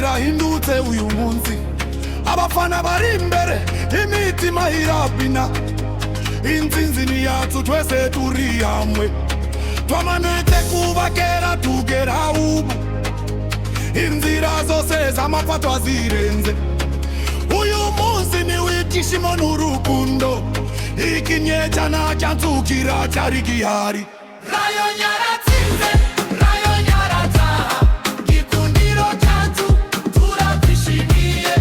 birahindutse uyu munsi. Abafana bari imbere, imitima irabina. Intsinzi ni yacu twese turi hamwe. Twamanutse kuva kera tugera ubu. Inzira zose z'amapfa twazirenze. Uyu munsi ni w'ibyishimo n'urukundo. Ikinyejana cyansukira cyari gihari. Rayon yaratsinze, Rayon yarataha. Gikundiro cyacu turabyishimiye.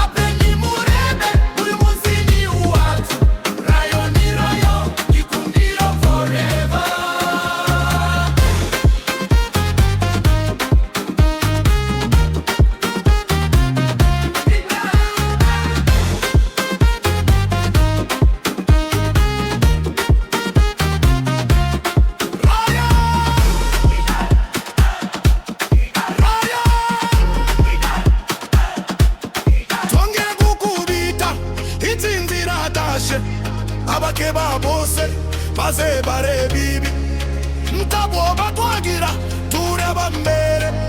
Ape nimurebe, uyu munsi ni uwacu. Rayon ni Rayon, Gikundiro forever. Abakeba bose baze bare bibi. Mtabo batwagira tureba mbere.